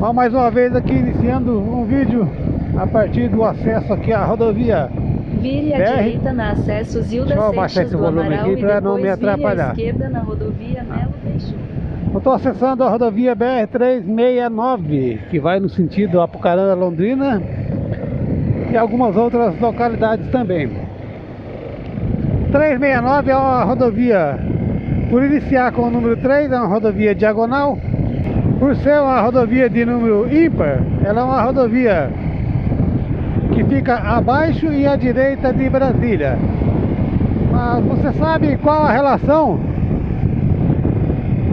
Ó, mais uma vez aqui iniciando um vídeo a partir do acesso aqui à rodovia. Vire à direita na acesso Zilda Deixa eu baixar Seixas esse do volume Amaral aqui e para não me depois vire à atrapalhar. esquerda na rodovia Melo Peixoto. Eu estou acessando a rodovia BR-369, que vai no sentido Apucarana, Londrina e algumas outras localidades também. 369 é uma rodovia, por iniciar com o número 3, é uma rodovia diagonal. Por ser uma rodovia de número ímpar, ela é uma rodovia que fica abaixo e à direita de Brasília. Mas você sabe qual a relação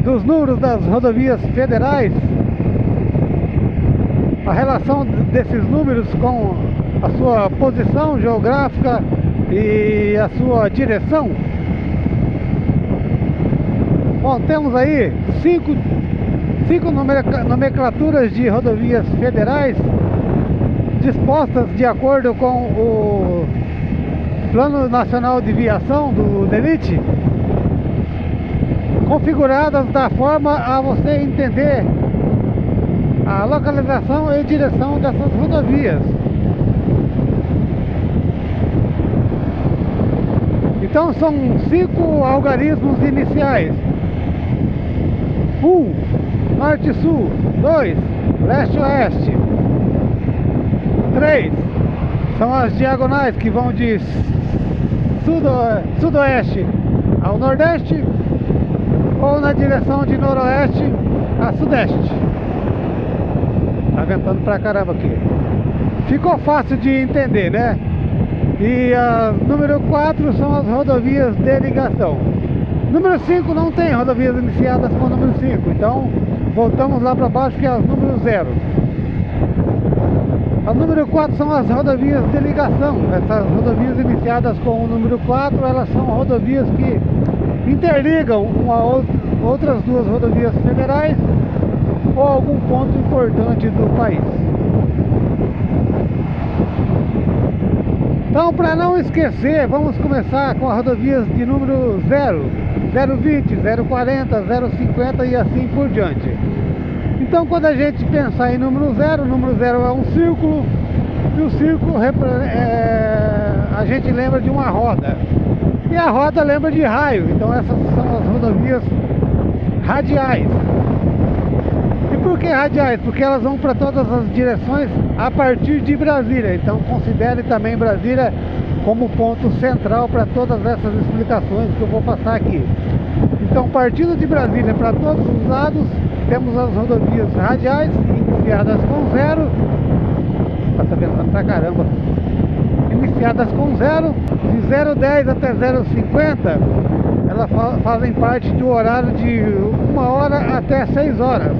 dos números das rodovias federais? A relação desses números com a sua posição geográfica e a sua direção? Bom, temos aí cinco nomenclaturas de rodovias federais dispostas de acordo com o Plano Nacional de Viação do DENIT, configuradas da forma a você entender a localização e direção dessas rodovias. Então são 5 algarismos iniciais: 1, norte-sul; 2, leste-oeste; 3, são as diagonais que vão de sudoeste ao nordeste ou na direção de noroeste a sudeste. Tá ventando pra caramba aqui. Ficou fácil de entender, né? E a número 4 são as rodovias de ligação. Número 5 não tem rodovias iniciadas com o número 5, então voltamos lá para baixo, que é o número 0. A número 4 são as rodovias de ligação. Essas rodovias iniciadas com o número 4, elas são rodovias que interligam outras duas rodovias federais ou algum ponto importante do país. Então, para não esquecer, vamos começar com as rodovias de número 0, 020, 040, 050 e assim por diante. Então, quando a gente pensar em número 0, o número 0 é um círculo, e o círculo a gente lembra de uma roda, e a roda lembra de raio. Então essas são as rodovias radiais. E por que radiais? Porque elas vão para todas as direções a partir de Brasília. Então considere também Brasília como ponto central para todas essas explicações que eu vou passar aqui. Então, partindo de Brasília para todos os lados, temos as rodovias radiais, iniciadas com 0. Tá ventando pra caramba. Iniciadas com 0, de 010 até 050, elas fazem parte do horário de 1 hora até 6 horas.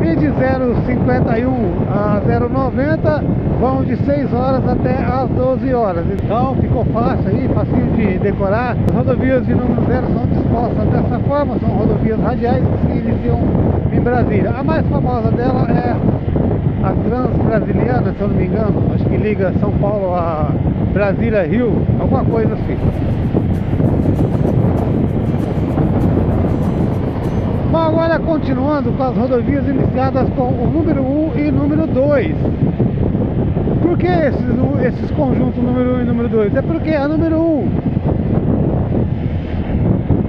E de 051 a 090 vão de 6 horas até as 12 horas. Então ficou fácil aí, facinho de decorar. As rodovias de número 0 são dispostas dessa forma, são rodovias radiais que se iniciam em Brasília. A mais famosa dela é a Transbrasiliana, se eu não me engano, acho que liga São Paulo a Brasília, Rio, alguma coisa assim. Bom, agora continuando com as rodovias iniciadas com o número 1 e número 2. Por que esses conjuntos número 1 e número 2? É porque a número 1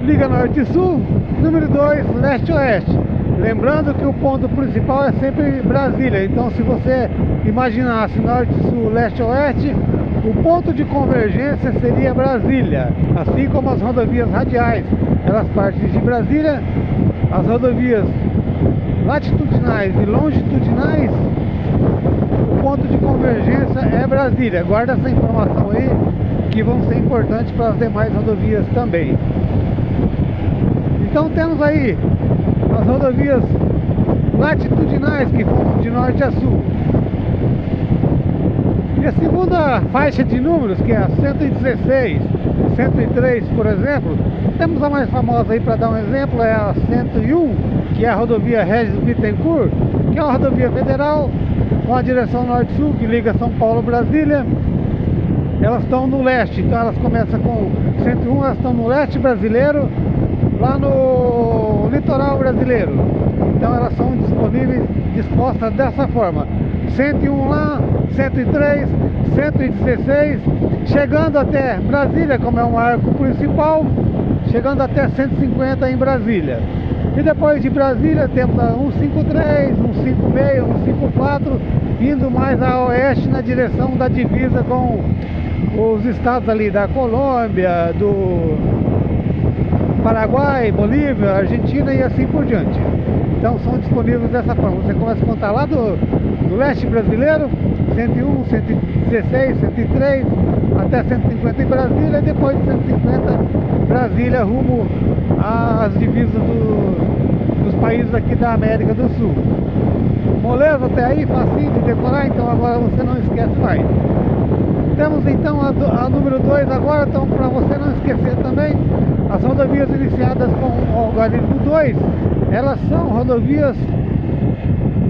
liga norte e sul, número 2 leste-oeste. Lembrando que o ponto principal é sempre Brasília. Então, se você imaginasse norte, sul, leste, oeste, o ponto de convergência seria Brasília. Assim como as rodovias radiais, elas partem de Brasília. As rodovias latitudinais e longitudinais, o ponto de convergência é Brasília. Guarda essa informação aí, que vão ser importantes para as demais rodovias também. Então temos aí as rodovias latitudinais, que vão de norte a sul. E a segunda faixa de números, que é a 116, 103, por exemplo, temos a mais famosa aí, para dar um exemplo, é a 101, que é a rodovia Regis Bittencourt, que é uma rodovia federal com a direção norte-sul, que liga São Paulo a Brasília. Elas estão no leste, então elas começam com 101, elas estão no leste brasileiro, lá no litoral brasileiro. Então elas são dispostas dessa forma: 101 lá, 103, 116, chegando até Brasília, como é um arco principal, chegando até 150 em Brasília. E depois de Brasília temos a 153, 156, 154, indo mais a oeste na direção da divisa com os estados ali da Colômbia, do Paraguai, Bolívia, Argentina e assim por diante. Então são disponíveis dessa forma. Você começa a contar lá do leste brasileiro, 101, 116, 103, até 150 em Brasília, e depois de 150, Brasília rumo às divisas dos países aqui da América do Sul. Moleza até aí, facinho de decorar, então agora você não esquece mais. Temos então a número 2 agora, então para você não esquecer também, as rodovias iniciadas com o algarismo 2, elas são rodovias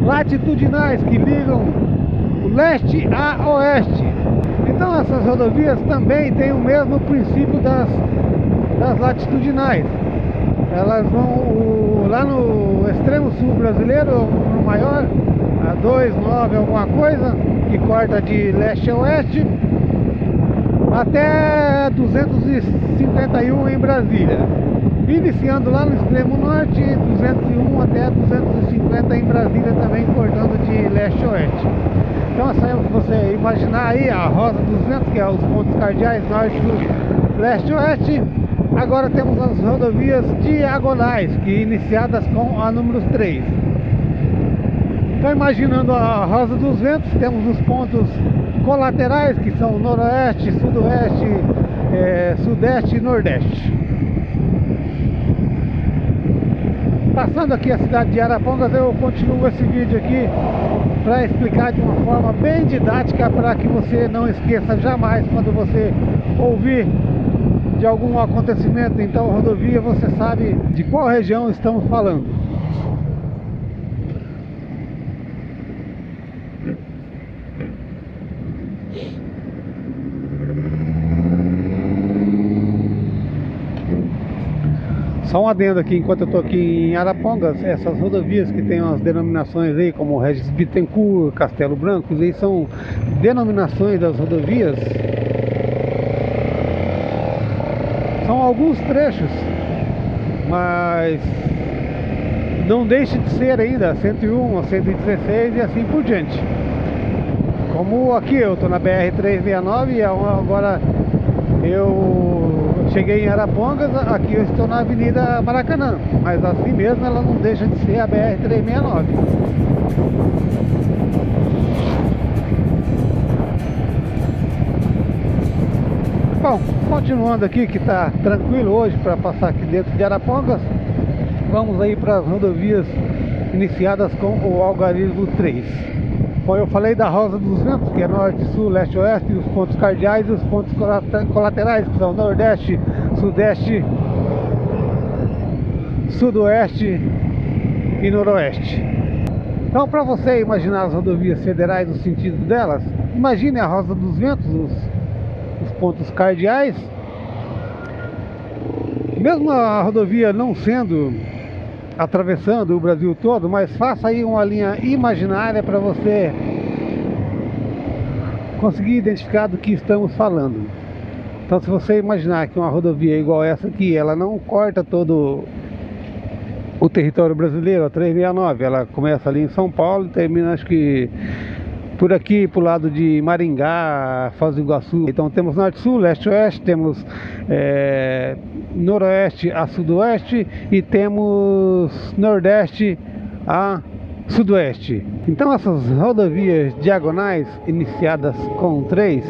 latitudinais que ligam o leste a oeste. Então essas rodovias também têm o mesmo princípio das latitudinais. Elas vão lá no extremo sul brasileiro, no maior, a 29 alguma coisa, que corta de leste a oeste, até 251 em Brasília. Iniciando lá no extremo norte, 201 até 250 em Brasília também, cortando de leste a oeste. Então essa é você imaginar aí a Rosa dos Ventos, que é os pontos cardeais norte, sul, leste e oeste. Agora temos as rodovias diagonais, que iniciadas com a número 3. Então imaginando a Rosa dos Ventos, temos os pontos colaterais, que são noroeste, sudoeste, sudeste e nordeste. Passando aqui a cidade de Arapongas, eu continuo esse vídeo aqui para explicar de uma forma bem didática, para que você não esqueça jamais quando você ouvir de algum acontecimento. Então rodovia, você sabe de qual região estamos falando. Só um adendo aqui, enquanto eu estou aqui em Arapongas, essas rodovias que tem umas denominações aí, como Regis Bittencourt, Castelo Branco, aí são denominações das rodovias. São alguns trechos, mas não deixe de ser ainda 101, 116 e assim por diante. Como aqui eu estou na BR-369 e agora eu cheguei em Arapongas, aqui eu estou na Avenida Maracanã, mas assim mesmo ela não deixa de ser a BR-369. Bom, continuando aqui, que está tranquilo hoje para passar aqui dentro de Arapongas, vamos aí para as rodovias iniciadas com o algarismo 3. Bom, eu falei da Rosa dos Ventos, que é norte, sul, leste, oeste, os pontos cardeais e os pontos colaterais, que são nordeste, sudeste, sudoeste e noroeste. Então, para você imaginar as rodovias federais, o sentido delas, imagine a Rosa dos Ventos, os pontos cardeais. Mesmo a rodovia não sendo atravessando o Brasil todo, mas faça aí uma linha imaginária para você conseguir identificar do que estamos falando. Então, se você imaginar que uma rodovia igual essa aqui, ela não corta todo o território brasileiro, a 369, ela começa ali em São Paulo e termina, acho que por aqui, pro lado de Maringá, Foz do Iguaçu. Então temos norte-sul, leste-oeste, temos noroeste a sudoeste e temos nordeste a sudoeste. Então essas rodovias diagonais iniciadas com 3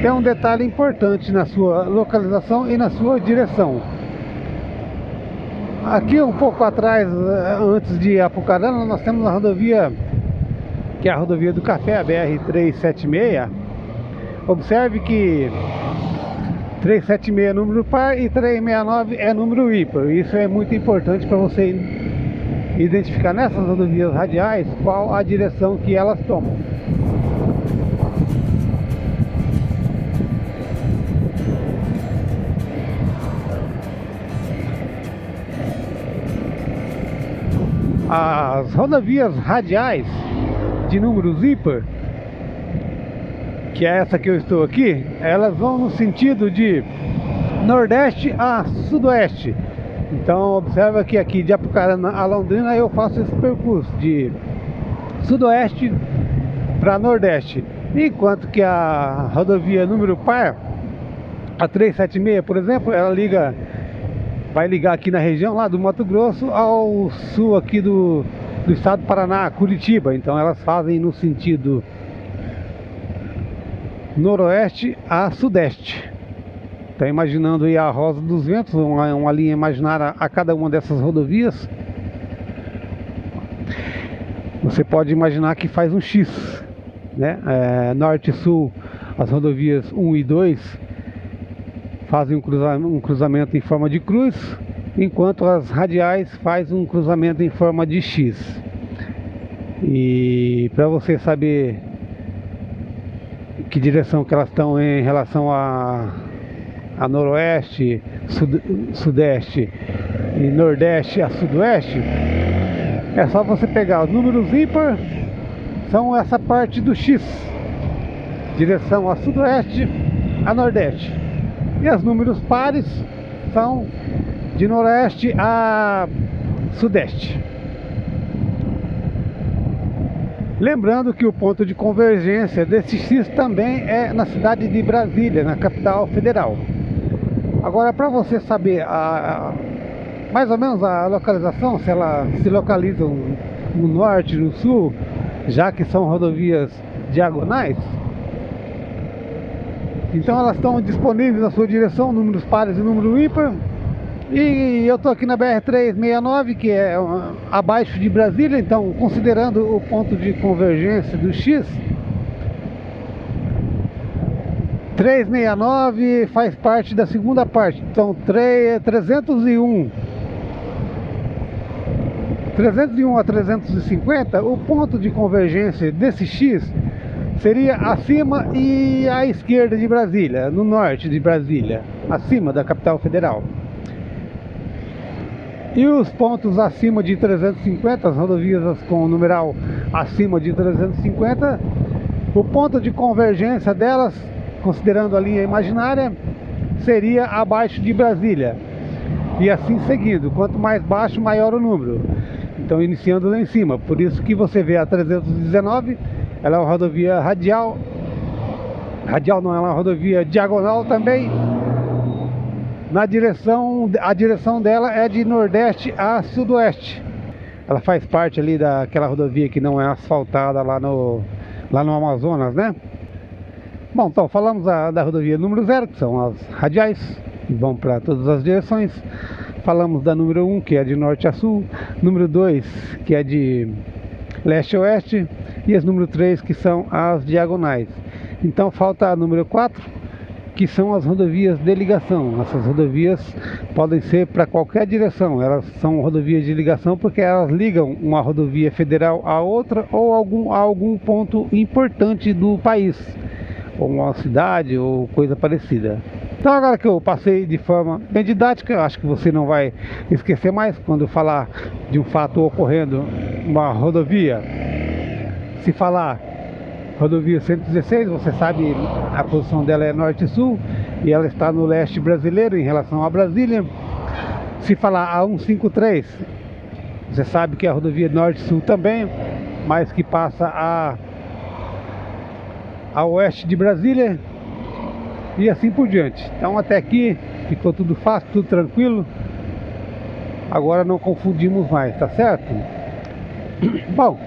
tem um detalhe importante na sua localização e na sua direção. Aqui um pouco atrás, antes de Apucarana, nós temos a rodovia, que é a rodovia do Café, a BR-376. Observe que 376 é número par e 369 é número ímpar. Isso é muito importante para você identificar nessas rodovias radiais qual a direção que elas tomam. As rodovias radiais de números ímpar, que é essa que eu estou aqui, elas vão no sentido de nordeste a sudoeste. Então observa que aqui de Apucarana a Londrina eu faço esse percurso de sudoeste para nordeste, enquanto que a rodovia número par, a 376, por exemplo, ela vai ligar aqui na região lá do Mato Grosso ao sul aqui do estado do Paraná, Curitiba. Então elas fazem no sentido noroeste a sudeste. Tá imaginando aí a Rosa dos Ventos, uma linha imaginária a cada uma dessas rodovias. Você pode imaginar que faz um X, né? Norte e sul, as rodovias 1 e 2 fazem um cruzamento em forma de cruz, enquanto as radiais faz um cruzamento em forma de X. E para você saber que direção que elas estão em relação a noroeste, sudeste e nordeste a sudoeste, é só você pegar os números ímpar, são essa parte do X, direção a sudoeste a nordeste, e os números pares são de noroeste a sudeste. Lembrando que o ponto de convergência desse X também é na cidade de Brasília, na capital federal. Agora, para você saber mais ou menos a localização, se ela se localiza no norte, no sul, já que são rodovias diagonais, então elas estão disponíveis na sua direção, números pares e número ímpar. E eu estou aqui na BR-369, que é abaixo de Brasília, então considerando o ponto de convergência do X, 369 faz parte da segunda parte, então 301 a 350, o ponto de convergência desse X seria acima e à esquerda de Brasília, no norte de Brasília, acima da capital federal. E os pontos acima de 350, as rodovias com o numeral acima de 350, o ponto de convergência delas, considerando a linha imaginária, seria abaixo de Brasília. E assim seguindo, quanto mais baixo, maior o número. Então iniciando lá em cima, por isso que você vê a 319, ela é uma rodovia radial. Radial não, ela é uma rodovia diagonal também. A direção dela é de nordeste a sudoeste. Ela faz parte ali daquela rodovia que não é asfaltada lá no Amazonas, né? Bom, então falamos da rodovia número 0, que são as radiais, que vão para todas as direções. Falamos da número 1, que é de norte a sul. Número 2, que é de leste a oeste. E as número 3, que são as diagonais. Então falta a número 4, que são as rodovias de ligação. Essas rodovias podem ser para qualquer direção. Elas são rodovias de ligação porque elas ligam uma rodovia federal a outra ou a algum ponto importante do país, ou uma cidade ou coisa parecida. Então agora que eu passei de forma bem didática, acho que você não vai esquecer mais quando eu falar de um fato ocorrendo uma rodovia. Se falar rodovia 116, você sabe a posição dela é norte e sul, e ela está no leste brasileiro em relação a Brasília. Se falar a 153, você sabe que é a rodovia norte e sul também, mas que passa a oeste de Brasília, e assim por diante. Então até aqui ficou tudo fácil, tudo tranquilo. Agora não confundimos mais, tá certo? Bom,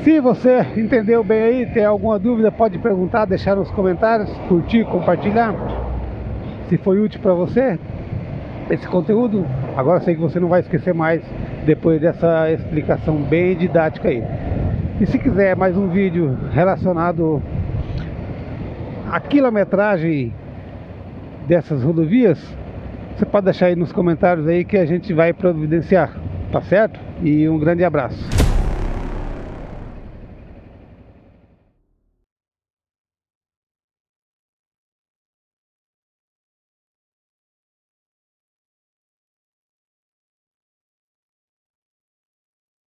se você entendeu bem aí, tem alguma dúvida, pode perguntar, deixar nos comentários, curtir, compartilhar. Se foi útil para você esse conteúdo, agora sei que você não vai esquecer mais depois dessa explicação bem didática aí. E se quiser mais um vídeo relacionado à quilometragem dessas rodovias, você pode deixar aí nos comentários aí que a gente vai providenciar, tá certo? E um grande abraço.